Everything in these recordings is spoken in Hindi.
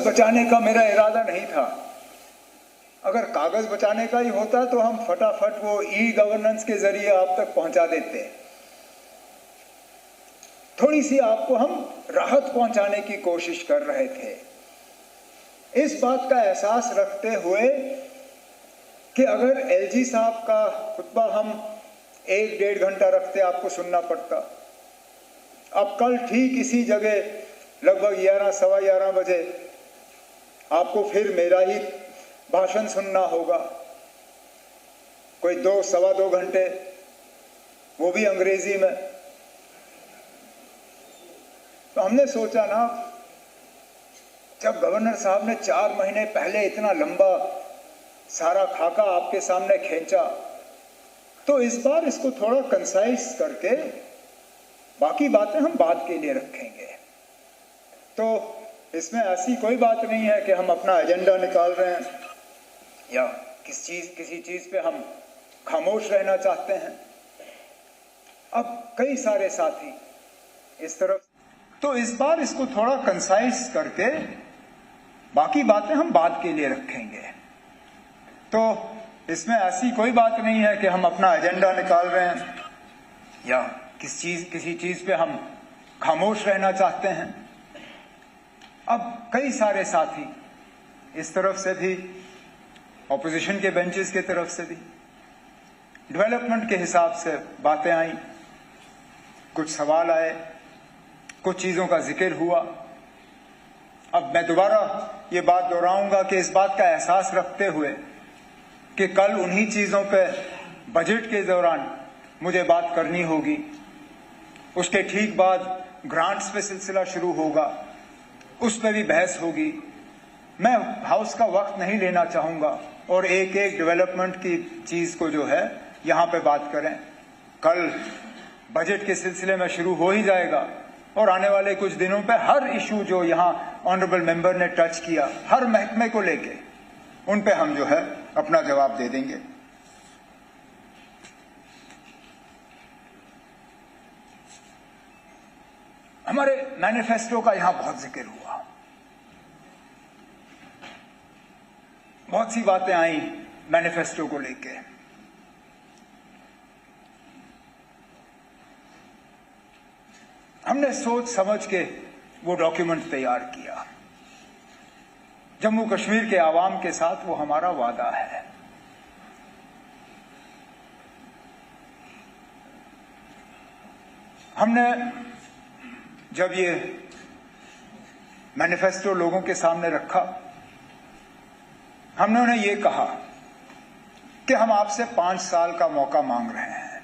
बचाने का मेरा इरादा नहीं था। अगर कागज बचाने का ही होता तो हम फटाफट वो ई गवर्नेंस के जरिए आप तक पहुंचा देते। थोड़ी सी आपको हम राहत पहुंचाने की कोशिश कर रहे थे, इस बात का एहसास रखते हुए कि अगर एलजी साहब का खुतबा हम 1-1.5 घंटा रखते आपको सुनना पड़ता। अब कल ठीक इसी जगह लगभग 11-11:15 बजे आपको फिर मेरा ही भाषण सुनना होगा, कोई 2-2.25 घंटे, वो भी अंग्रेजी में। तो हमने सोचा ना, जब गवर्नर साहब ने 4 महीने पहले इतना लंबा सारा खाका आपके सामने खींचा, तो इस बार इसको थोड़ा कंसाइज करके बाकी बातें हम बाद के लिए रखेंगे। तो इसमें ऐसी कोई बात नहीं है कि हम अपना एजेंडा निकाल रहे हैं या किसी चीज पे हम खामोश रहना चाहते हैं। अब कई सारे साथी इस तरफ, तो इस बार इसको थोड़ा कंसाइज करके बाकी बातें हम बाद के लिए रखेंगे। तो इसमें ऐसी कोई बात नहीं है कि हम अपना एजेंडा निकाल रहे हैं या किसी चीज पे हम खामोश रहना चाहते हैं। अब कई सारे साथी इस तरफ से भी, ऑपोजिशन के बेंचेस के तरफ से भी, डेवलपमेंट के हिसाब से बातें आई, कुछ सवाल आए, कुछ चीजों का जिक्र हुआ। अब मैं दोबारा ये बात दोहराऊंगा कि इस बात का एहसास रखते हुए कि कल उन्हीं चीजों पे बजट के दौरान मुझे बात करनी होगी, उसके ठीक बाद ग्रांट्स पे सिलसिला शुरू होगा, उस पर भी बहस होगी। मैं हाउस का वक्त नहीं लेना चाहूंगा और एक एक डेवलपमेंट की चीज को जो है यहां पे बात करें। कल बजट के सिलसिले में शुरू हो ही जाएगा और आने वाले कुछ दिनों पे हर इशू जो यहां ऑनरेबल मेंबर ने टच किया, हर महकमे को लेके, उन पे हम जो है अपना जवाब दे देंगे। हमारे मैनिफेस्टो का यहां बहुत जिक्र हुआ, बहुत सी बातें आई मैनिफेस्टो को लेके। हमने सोच समझ के वो डॉक्यूमेंट तैयार किया। जम्मू कश्मीर के आवाम के साथ वो हमारा वादा है। हमने जब ये मैनिफेस्टो लोगों के सामने रखा, हमने उन्हें ये कहा कि हम आपसे 5 साल का मौका मांग रहे हैं।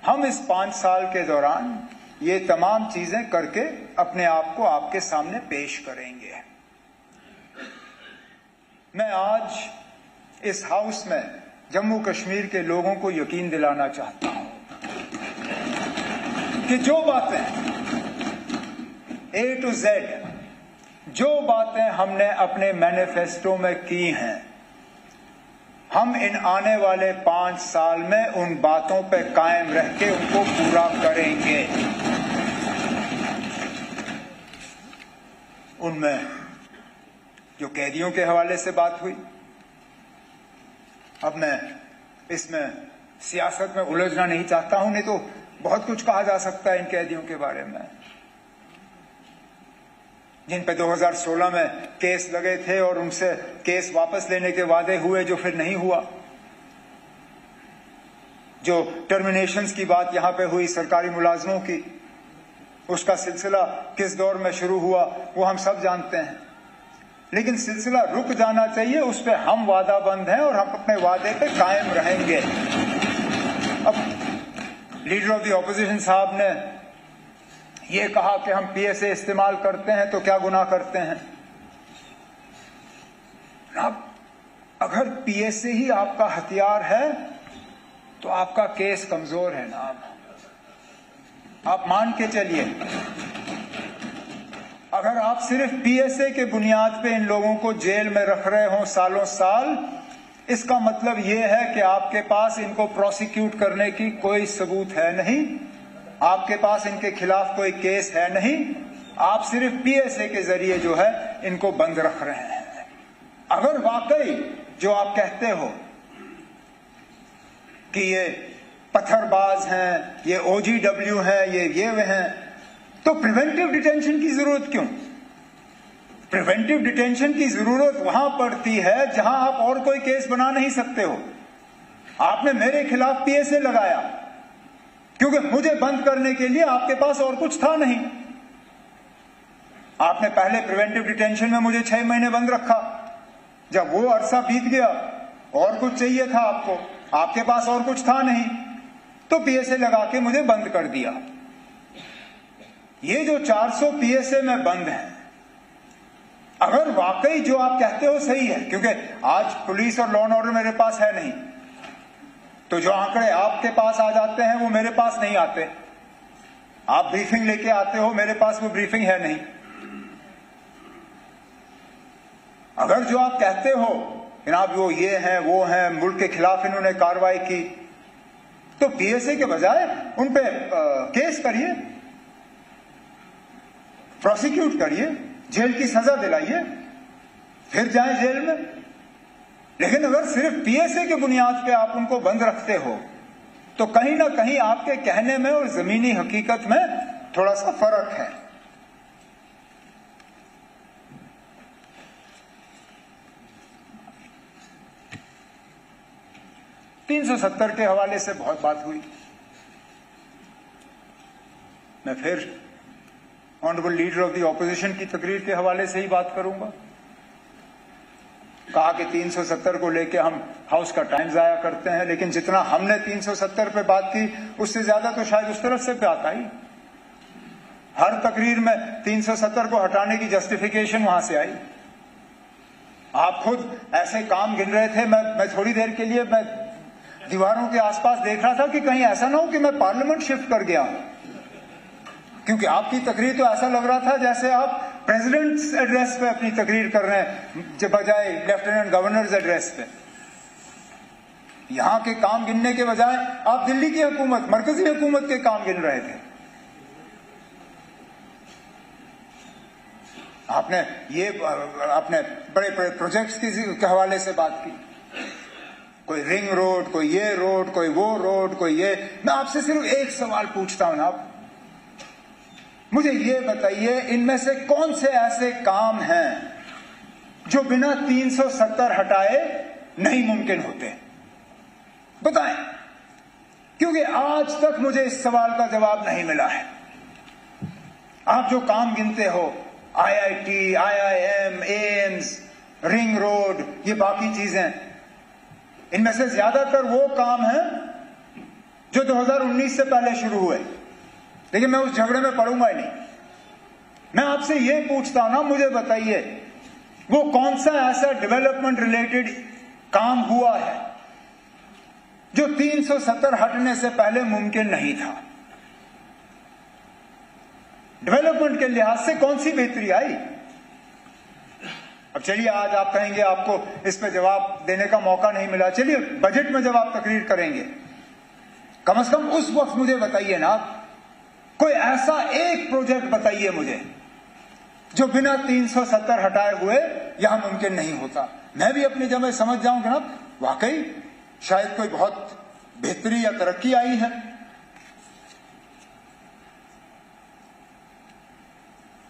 हम इस 5 साल के दौरान ये तमाम चीजें करके अपने आप को आपके सामने पेश करेंगे। मैं आज इस हाउस में जम्मू कश्मीर के लोगों को यकीन दिलाना चाहता हूं कि जो बातें A to Z, जो बातें हमने अपने मैनिफेस्टो में की हैं, हम इन आने वाले 5 साल में उन बातों पे कायम रह के उनको पूरा करेंगे। उनमें जो कैदियों के हवाले से बात हुई, अब मैं इसमें सियासत में उलझना नहीं चाहता हूं, नहीं तो बहुत कुछ कहा जा सकता है इन कैदियों के बारे में, जिन पे 2016 में केस लगे थे और उनसे केस वापस लेने के वादे हुए जो फिर नहीं हुआ। जो टर्मिनेशंस की बात यहां पे हुई सरकारी मुलाजमों की, उसका सिलसिला किस दौर में शुरू हुआ वो हम सब जानते हैं, लेकिन सिलसिला रुक जाना चाहिए, उस पर हम वादाबंद हैं और हम अपने वादे पे कायम रहेंगे। अब लीडर ऑफ द ऑपोजिशन साहब ने ये कहा कि हम पीएसए इस्तेमाल करते हैं तो क्या गुनाह करते हैं। अब अगर पीएसए ही आपका हथियार है तो आपका केस कमजोर है ना, आप मान के चलिए। अगर आप सिर्फ पीएसए के बुनियाद पे इन लोगों को जेल में रख रहे हो सालों साल, इसका मतलब यह है कि आपके पास इनको प्रोसिक्यूट करने की कोई सबूत है नहीं, आपके पास इनके खिलाफ कोई केस है नहीं, आप सिर्फ पीएसए के जरिए जो है इनको बंद रख रहे हैं। अगर वाकई जो आप कहते हो कि ये पत्थरबाज हैं, ये ओजीडब्ल्यू हैं, ये वे हैं, तो प्रिवेंटिव डिटेंशन की जरूरत क्यों? प्रिवेंटिव डिटेंशन की जरूरत वहां पड़ती है जहां आप और कोई केस बना नहीं सकते हो। आपने मेरे खिलाफ पीएसए लगाया क्योंकि मुझे बंद करने के लिए आपके पास और कुछ था नहीं। आपने पहले प्रिवेंटिव डिटेंशन में मुझे 6 महीने बंद रखा। जब वो अरसा बीत गया और कुछ चाहिए था आपको, आपके पास और कुछ था नहीं, तो पीएसए लगा के मुझे बंद कर दिया। ये जो 400 पीएसए में बंद हैं, अगर वाकई जो आप कहते हो सही है, क्योंकि आज पुलिस और लॉ एंड ऑर्डर मेरे पास है नहीं, तो जो आंकड़े आपके पास आ जाते हैं वो मेरे पास नहीं आते। आप ब्रीफिंग लेके आते हो, मेरे पास वो ब्रीफिंग है नहीं। अगर जो आप कहते हो जनाब वो ये हैं वो हैं, मुल्क के खिलाफ इन्होंने कार्रवाई की, तो पीएसए के बजाय उन पे केस करिए, प्रोसिक्यूट करिए, जेल की सजा दिलाइए, फिर जाएं जेल में। लेकिन अगर सिर्फ पीएसए के बुनियाद पे आप उनको बंद रखते हो तो कहीं ना कहीं आपके कहने में और जमीनी हकीकत में थोड़ा सा फर्क है। $370 के हवाले से बहुत बात हुई। मैं फिर honourable leader of the opposition की तकरीर के हवाले से ही बात करूंगा। कहा कि 370 को लेके हम हाउस का टाइम जाया करते हैं, लेकिन जितना हमने 370 पे बात की उससे ज्यादा तो शायद उस तरफ से बात आई। हर तकरीर में 370 को हटाने की जस्टिफिकेशन वहां से आई। आप खुद ऐसे काम गिन रहे थे, मैं थोड़ी देर के लिए मैं दीवारों के आसपास देख रहा था कि कहीं ऐसा ना हो कि मैं पार्लियामेंट शिफ्ट कर गया, क्योंकि आपकी तकरीर तो ऐसा लग रहा था जैसे आप प्रेसिडेंट्स एड्रेस पे अपनी तकरीर कर रहे हैं जब बजाय लेफ्टिनेंट गवर्नर्स एड्रेस पे। यहां के काम गिनने के बजाय आप दिल्ली की हुकूमत, मरकजी हुकूमत के काम गिन रहे थे। आपने बड़े बड़े प्रोजेक्ट्स के हवाले से बात की, कोई रिंग रोड, कोई ये रोड, कोई वो रोड, कोई ये। मैं आपसे सिर्फ एक सवाल पूछता हूं ना, आप मुझे ये बताइए, इनमें से कौन से ऐसे काम हैं जो बिना 370 हटाए नहीं मुमकिन होते? बताएं, क्योंकि आज तक मुझे इस सवाल का जवाब नहीं मिला है। आप जो काम गिनते हो, IIT, IIM, AIIMS, ring road, ये बाकी चीजें, इनमें से ज्यादातर वो काम हैं जो 2019 से पहले शुरू हुए। लेकिन मैं उस झगड़े में पड़ूंगा ही नहीं। मैं आपसे ये पूछता हूं ना, मुझे बताइए वो कौन सा ऐसा डेवलपमेंट रिलेटेड काम हुआ है जो 370 हटने से पहले मुमकिन नहीं था? डेवलपमेंट के लिहाज से कौन सी बेहतरी आई? अब चलिए, आज आप कहेंगे आपको इस पे जवाब देने का मौका नहीं मिला, चलिए बजट में जब आप तकरीर करेंगे कम से कम उस वक्त मुझे बताइए ना, कोई ऐसा एक प्रोजेक्ट बताइए मुझे जो बिना 370 हटाए हुए यहां मुमकिन नहीं होता। मैं भी अपनी जगह समझ जाऊं कि ना वाकई शायद कोई बहुत बेहतरी या तरक्की आई है।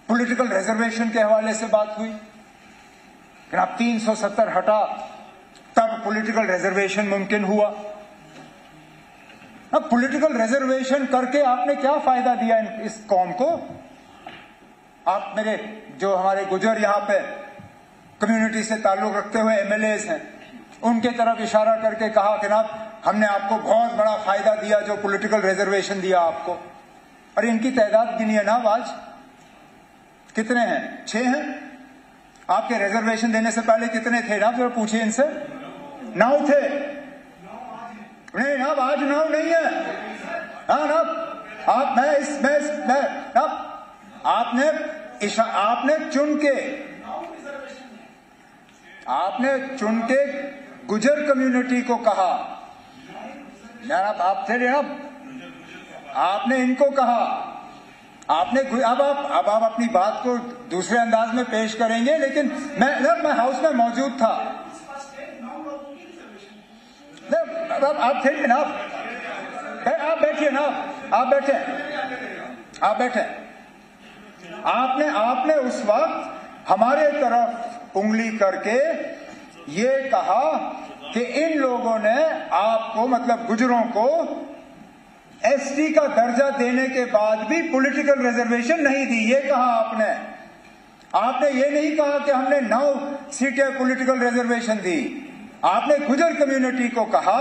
पॉलिटिकल रिजर्वेशन के हवाले से बात हुई कि आप 370 हटा तब पॉलिटिकल रिजर्वेशन मुमकिन हुआ। अब पॉलिटिकल रिजर्वेशन करके आपने क्या फायदा दिया इस कौम को? आप मेरे जो हमारे गुजर यहां पे कम्युनिटी से ताल्लुक रखते हुए एमएलएज हैं, उनके तरफ इशारा करके कहा कि ना हमने आपको बहुत बड़ा फायदा दिया जो पॉलिटिकल रिजर्वेशन दिया आपको। और इनकी तादाद गिनिए ना, आज कितने हैं? 6 हैं। आपके रिजर्वेशन देने से पहले कितने थे ना, जरा पूछिए इनसे। 9 थे। नहीं ना, आज 9 नहीं है। हाँ ना, आप मैं आपने चुन के गुजर कम्युनिटी को कहा यार, आप थे ना, आपने इनको कहा आपने अब आप अपनी बात को दूसरे अंदाज में पेश करेंगे, लेकिन मैं हाउस में मौजूद था। आप थे ना, आप बैठिए ना, आप बैठे। आपने उस वक्त हमारे तरफ उंगली करके ये कहा कि इन लोगों ने आपको, मतलब गुजरों को, एसटी का दर्जा देने के बाद भी पॉलिटिकल रिजर्वेशन नहीं दी। ये कहा आपने ये नहीं कहा कि हमने 9 सीटें पॉलिटिकल रिजर्वेशन दी। आपने गुजर कम्युनिटी को कहा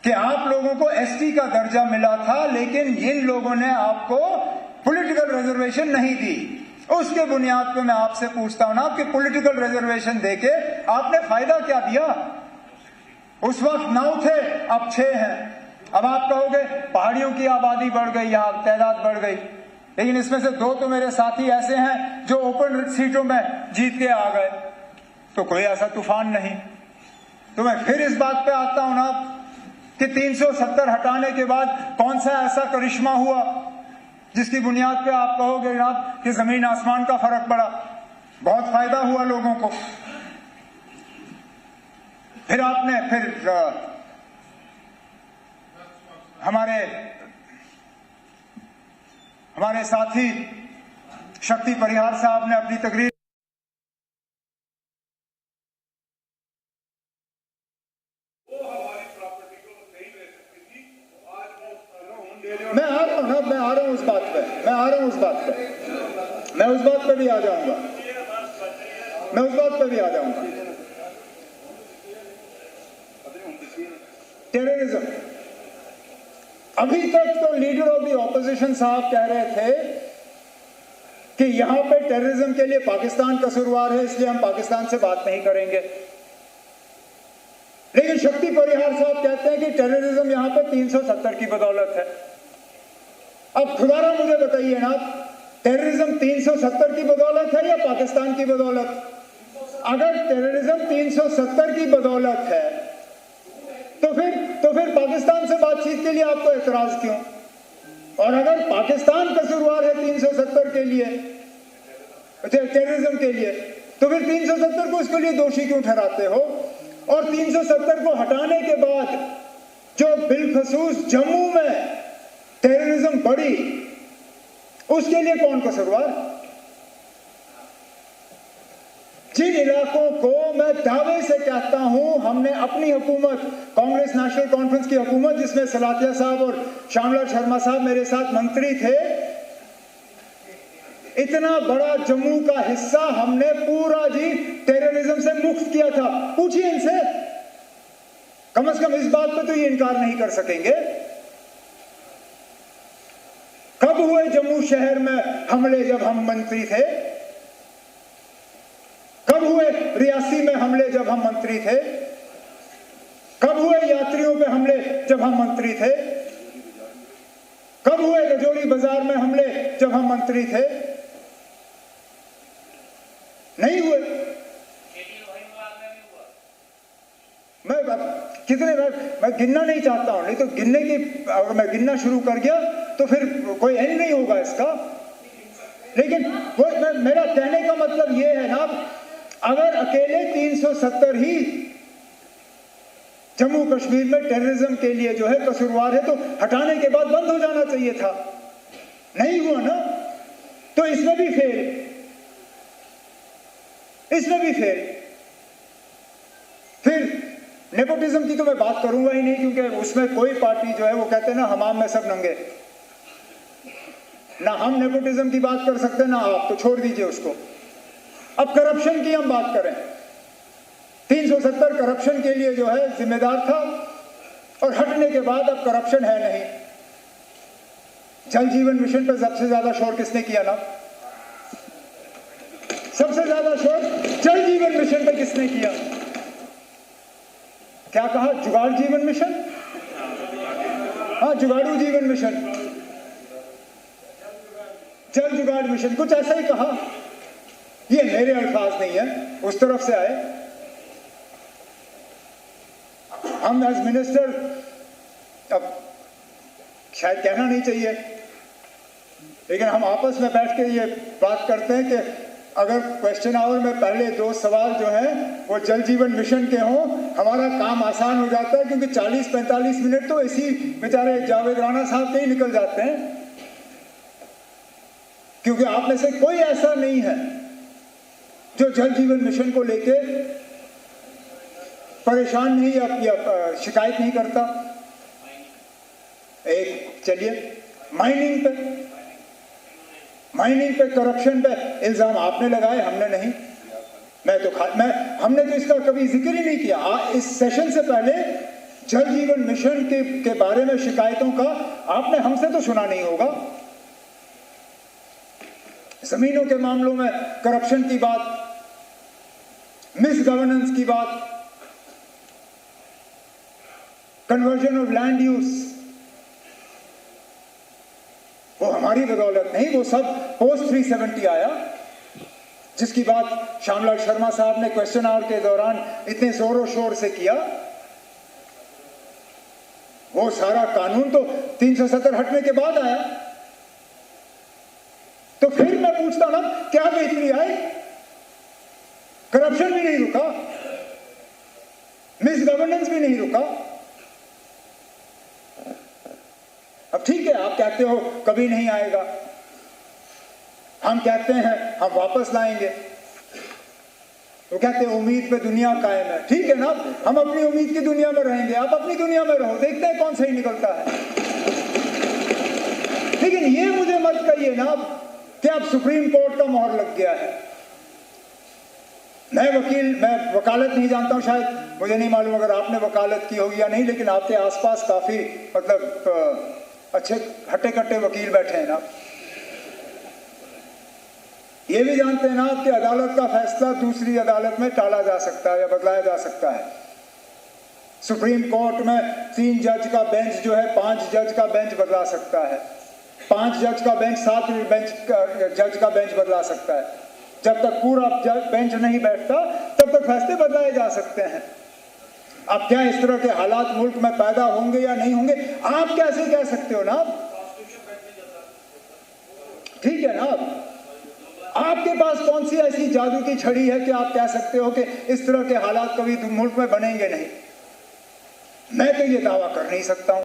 कि आप लोगों को एसटी का दर्जा मिला था, लेकिन इन लोगों ने आपको पॉलिटिकल रिजर्वेशन नहीं दी। उसके बुनियाद पे मैं आपसे पूछता हूं ना कि पॉलिटिकल रिजर्वेशन देके आपने फायदा क्या दिया? उस वक्त 9 थे, अब 6 हैं। अब आप कहोगे पहाड़ियों की आबादी बढ़ गई, यहां तादाद बढ़ गई, लेकिन इसमें से 2 तो मेरे साथी ऐसे हैं जो ओपन सीटों में जीत के आ गए, तो कोई ऐसा तूफान नहीं। तो मैं फिर इस बात पे आता हूं ना कि 370 हटाने के बाद कौन सा ऐसा करिश्मा हुआ जिसकी बुनियाद पे आप कहोगे जनाब कि जमीन आसमान का फर्क पड़ा, बहुत फायदा हुआ लोगों को। फिर आपने हमारे साथी शक्ति परिहार साहब ने अपनी तकरीर मैं आ रहा हूं उस बात पे मैं उस बात पे भी आ जाऊंगा टेररिज्म, अभी तक तो लीडर ऑफ द ऑपोजिशन साहब कह रहे थे कि यहां पे टेररिज्म के लिए पाकिस्तान कसूरवार है, इसलिए हम पाकिस्तान से बात नहीं करेंगे। लेकिन शक्ति परिहार साहब कहते हैं कि टेररिज्म यहां पे 370 की बदौलत है। अब खुदारा मुझे बताइए ना, टेररिज्म 370 की बदौलत है या पाकिस्तान की बदौलत? अगर टेररिज्म 370 की बदौलत है तो फिर पाकिस्तान से बातचीत के लिए आपको एतराज क्यों? और अगर पाकिस्तान कसूरवार है 370 के लिए, टेररिज्म के लिए, तो फिर 370 को इसके लिए दोषी क्यों ठहराते हो? और 370 को हटाने के बाद जो बिलखसूस जम्मू में टेररिज्म बढ़ी, उसके लिए कौन कसूरवार? जिन इलाकों को मैं दावे से कहता हूं हमने अपनी हुकूमत, कांग्रेस नेशनल कॉन्फ्रेंस की हुकूमत, जिसमें सलातिया साहब और श्यामलाल शर्मा साहब मेरे साथ मंत्री थे, इतना बड़ा जम्मू का हिस्सा हमने पूरा जी टेररिज्म से मुक्त किया था। पूछिए इनसे, कम से कम इस बात पर तो ये इनकार नहीं कर सकेंगे। कब हुए जम्मू शहर में हमले जब हम मंत्री थे? कब हुए रियासी में हमले जब हम मंत्री थे? कब हुए यात्रियों पे हमले जब हम मंत्री थे? कब हुए रजौरी बाजार में हमले जब हम मंत्री थे? नहीं हुए। मैं गिनना नहीं चाहता हूं, नहीं तो गिनने की, अगर मैं गिनना शुरू कर गया तो फिर कोई एंड नहीं होगा इसका। लेकिन वो मेरा कहने का मतलब ये है ना, अगर अकेले 370 ही जम्मू कश्मीर में टेररिज्म के लिए जो है कसूरवार है, तो हटाने के बाद बंद हो जाना चाहिए था। नहीं हुआ ना, तो इसमें भी फेल। फिर नेपोटिज्म की तो मैं बात करूंगा ही नहीं, क्योंकि उसमें कोई पार्टी जो है वो कहते हैं ना हमाम में सब नंगे, ना हम नेपोटिज्म की बात कर सकते ना आप, तो छोड़ दीजिए उसको। अब करप्शन की हम बात करें, 370 करप्शन के लिए जो है जिम्मेदार था, और हटने के बाद अब करप्शन है नहीं। जल जीवन मिशन पर सबसे ज्यादा शोर किसने किया ना? सबसे ज्यादा शोर जल जीवन मिशन पर किसने किया? क्या कहा? जुगाड़ जीवन मिशन? हाँ, जुगाड़ू जीवन मिशन, जल जुगाड़ मिशन, कुछ ऐसा ही कहा। ये मेरे अल्फाज नहीं है, उस तरफ से आए। हम एज मिनिस्टर, अब शायद कहना नहीं चाहिए, लेकिन हम आपस में बैठ के ये बात करते हैं कि अगर क्वेश्चन आवर में पहले 2 सवाल जो हैं वो जल जीवन मिशन के हों, हमारा काम आसान हो जाता है, क्योंकि 40-45 मिनट तो इसी बेचारे जावेद राणा साहब के ही निकल जाते हैं, क्योंकि आप में से कोई ऐसा नहीं है जो जल जीवन मिशन को लेके परेशान नहीं या शिकायत नहीं करता। एक चलिए माइनिंग पे करप्शन पे इल्जाम आपने लगाए, हमने नहीं। हमने तो इसका कभी जिक्र ही नहीं किया। इस सेशन से पहले जल जीवन मिशन के बारे में शिकायतों का आपने हमसे तो सुना नहीं होगा। जमीनों के मामलों में करप्शन की बात, मिस गवर्नेंस की बात, कन्वर्जन ऑफ लैंड यूज, वो हमारी बदौलत नहीं, वो सब पोस्ट 370 आया, जिसकी बात श्यामलाल शर्मा साहब ने क्वेश्चन आवर के दौरान इतने जोरों शोर से किया। वो सारा कानून तो 370 हटने के बाद आया। तो फिर मैं पूछता ना, क्या बेहतरी आई? करप्शन भी नहीं रुका, मिस गवर्नेंस भी नहीं रुका। अब ठीक है, आप कहते हो कभी नहीं आएगा, हम कहते हैं हम वापस लाएंगे। वो कहते हैं उम्मीद पे दुनिया कायम है। ठीक है ना, हम अपनी उम्मीद की दुनिया में रहेंगे, आप अपनी दुनिया में रहो, देखते हैं कौन सही निकलता है। लेकिन ये मुझे मत कहिए ना कि अब सुप्रीम कोर्ट का मोहर लग गया है। मैं वकालत नहीं जानता हूं, शायद मुझे नहीं मालूम अगर आपने वकालत की होगी या नहीं, लेकिन आपके आसपास काफी मतलब अच्छे हट्टे कट्टे वकील बैठे हैं ना। ये भी जानते हैं ना कि अदालत का फैसला दूसरी अदालत में टाला जा सकता है या बदलाया जा सकता है। सुप्रीम कोर्ट में 3 जज का बेंच जो है 5 जज का बेंच बदला सकता है, 5 जज का बेंच 7 जज का बेंच बदला सकता है। जब तक पूरा बेंच नहीं बैठता तब तक फैसले बदलाए जा सकते हैं। अब क्या इस तरह के हालात मुल्क में पैदा होंगे या नहीं होंगे, आप कैसे कह सकते हो ना? ठीक है ना, आपके पास कौन सी ऐसी जादू की छड़ी है कि आप कह सकते हो कि इस तरह के हालात कभी मुल्क में बनेंगे नहीं? मैं तो ये दावा कर नहीं सकता हूं।